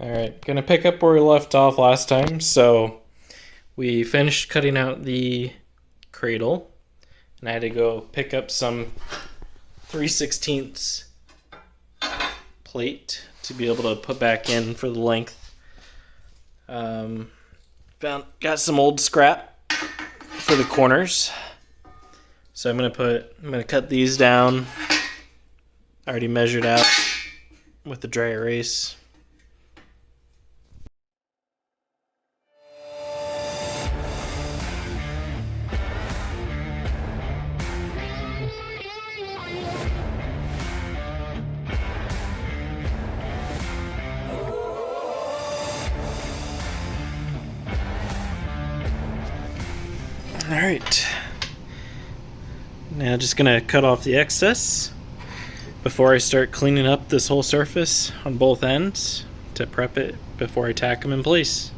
Alright, gonna pick up where we left off last time. So we finished cutting out the cradle, and I had to go pick up some 3/16 plate to be able to put back in for the length. Got some old scrap for the corners, so I'm gonna cut these down. Already measured out with the dry erase. Alright, now just gonna cut off the excess before I start cleaning up this whole surface on both ends to prep it before I tack them in place.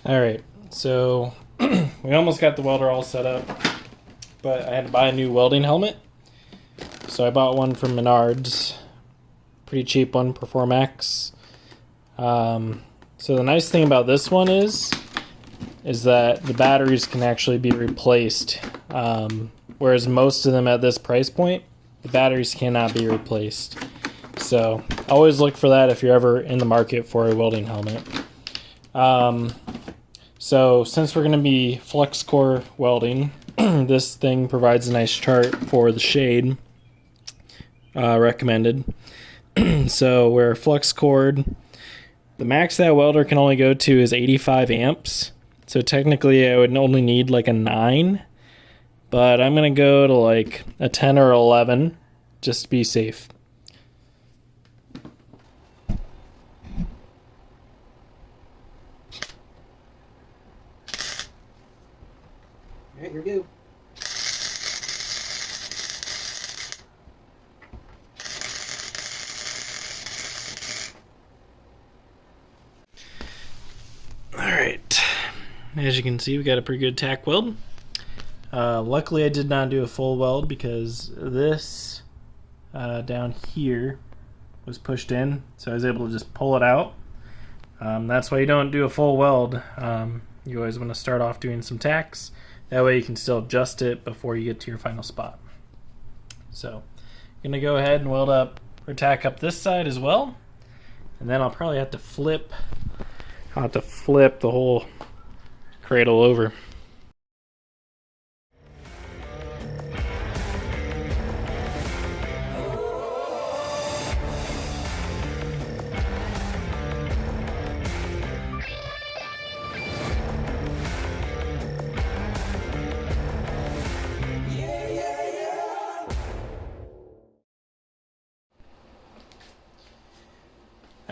Alright, so we almost got the welder all set up, but I had to buy a new welding helmet. So I bought one from Menards, pretty cheap one, Performax. So the nice thing about this one is that the batteries can actually be replaced, whereas most of them at this price point, the batteries cannot be replaced. So always look for that if you're ever in the market for a welding helmet. So since we're going to be flux core welding, this thing provides a nice chart for the shade recommended. So we're flux cored. The max that welder can only go to is 85 amps. So technically I would only need like a 9, but I'm going to go to like a 10 or 11 just to be safe. Alright, here we go. Alright, as you can see, we got a pretty good tack weld. Luckily I did not do a full weld because this down here was pushed in, so I was able to just pull it out. That's why you don't do a full weld. You always want to start off doing some tacks. That way you can still adjust it before you get to your final spot. So I'm going to go ahead and weld up or tack up this side as well. And then I'll probably have to flip the whole cradle over.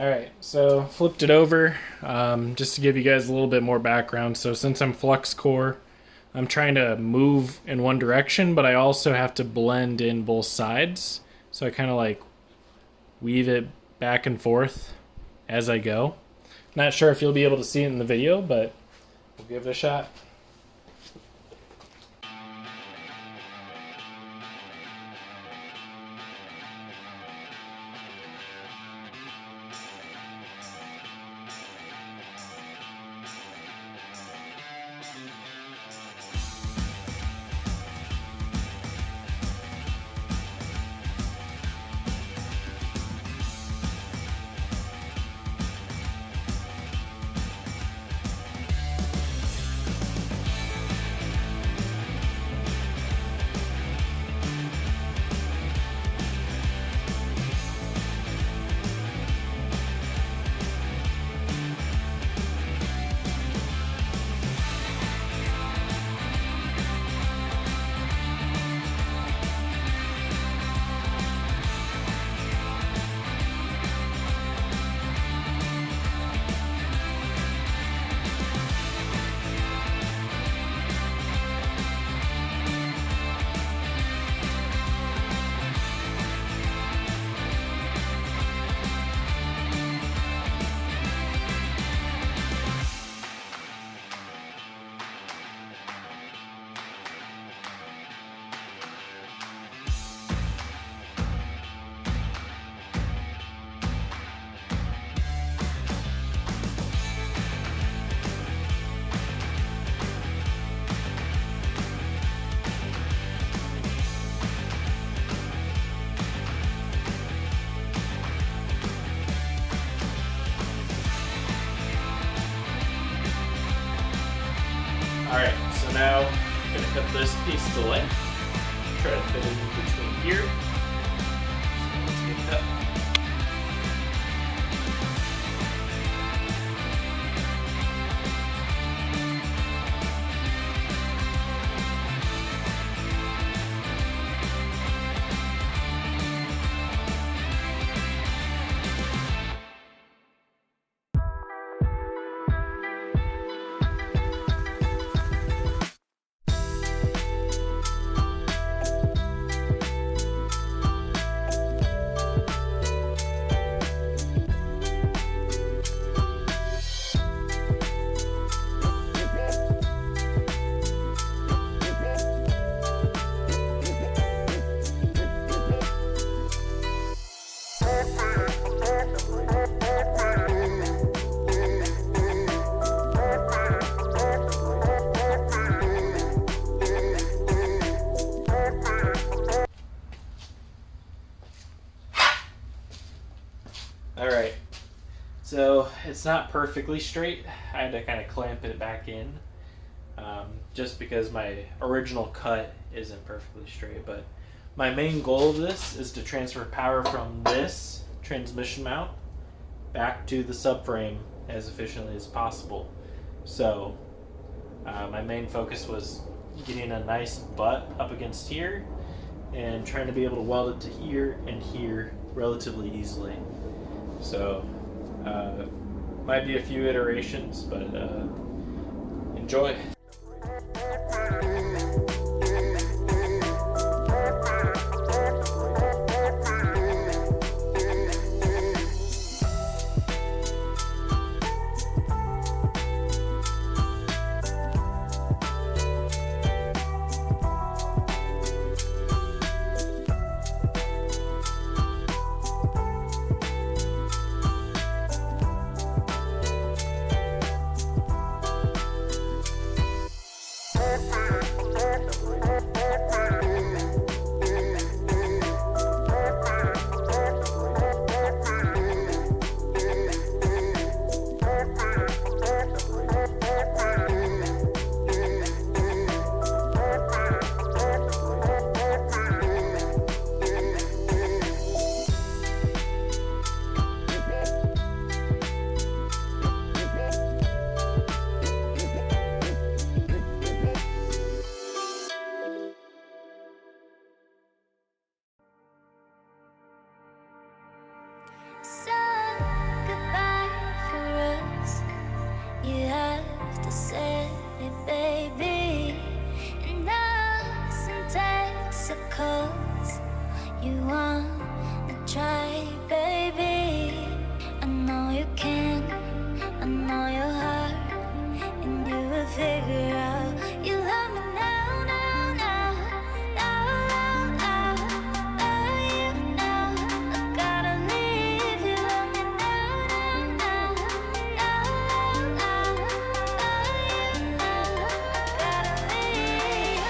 Alright, so flipped it over just to give you guys a little bit more background. So since I'm flux core, I'm trying to move in one direction, but I also have to blend in both sides. So I kind of like weave it back and forth as I go. Not sure if you'll be able to see it in the video, but we'll give it a shot. Alright, so now I'm going to cut this piece to length. Try to fit it in between here. So let's get cut. Alright, so it's not perfectly straight. I had to kind of clamp it back in just because my original cut isn't perfectly straight. But my main goal of this is to transfer power from this transmission mount back to the subframe as efficiently as possible. So my main focus was getting a nice butt up against here and trying to be able to weld it to here and here relatively easily. So, might be a few iterations, but enjoy. city, baby. And us in Texaco's. You wanna try, baby? I know you can, I know your heart, and you will figure out you love me now, now, now, now, now, now, now, you know I gotta leave. You love me now, now, now, now, now, now, you know I gotta leave.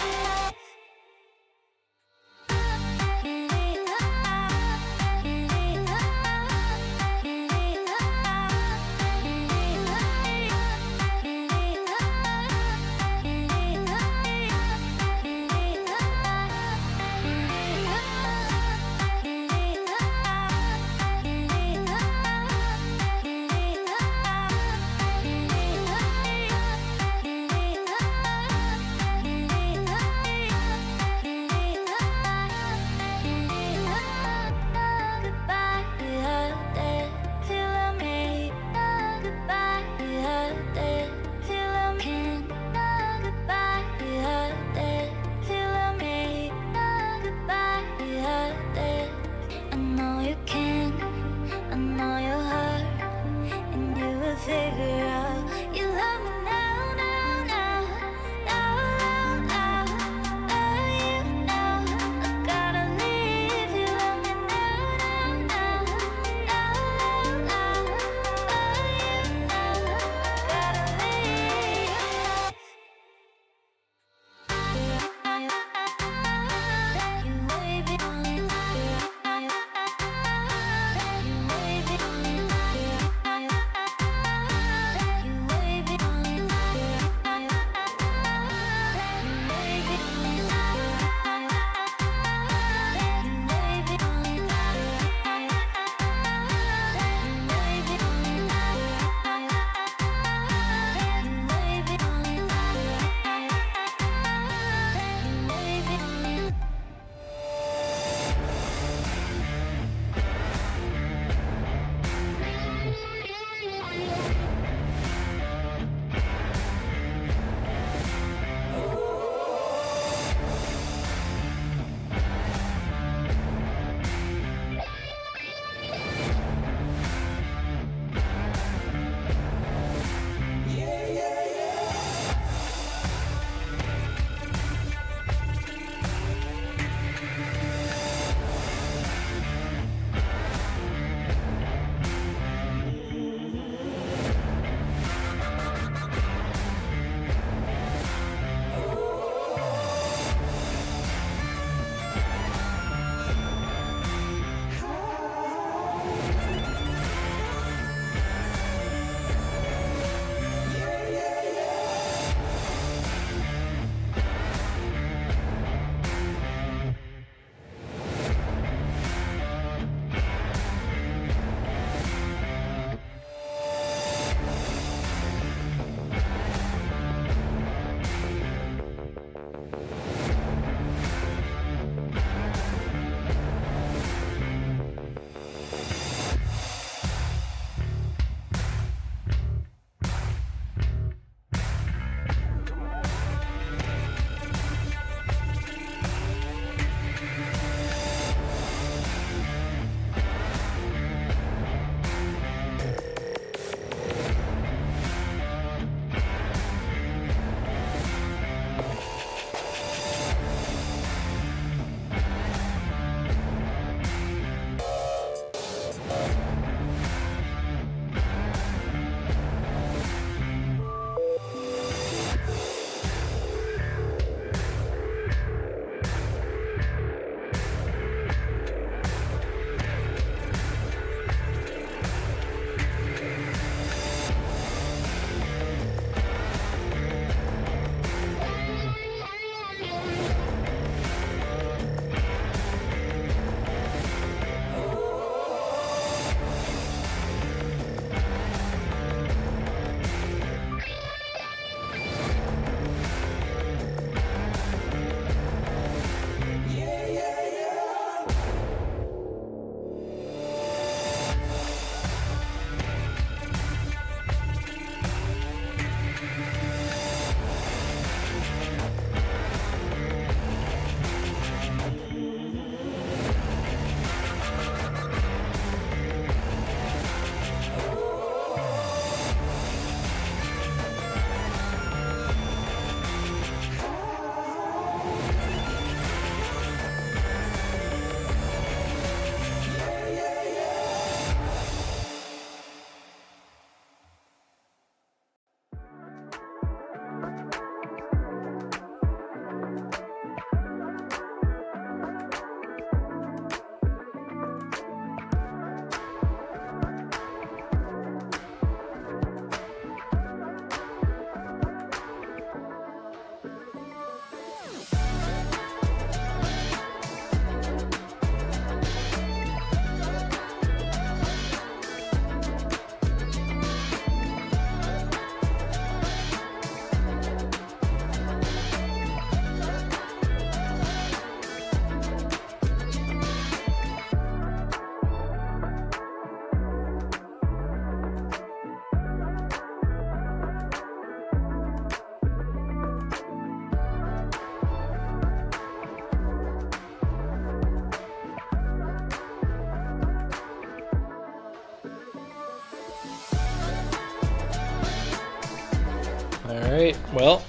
Alright, well,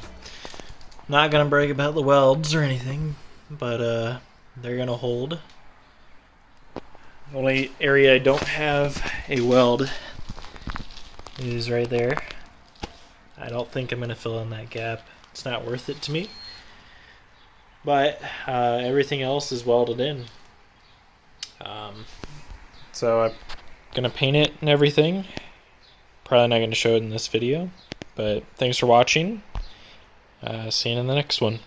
not gonna brag about the welds or anything, but they're gonna hold. The only area I don't have a weld is right there. I don't think I'm gonna fill in that gap. It's not worth it to me. But everything else is welded in. So I'm gonna paint it and everything. Probably not gonna show it in this video. But thanks for watching. See you in the next one.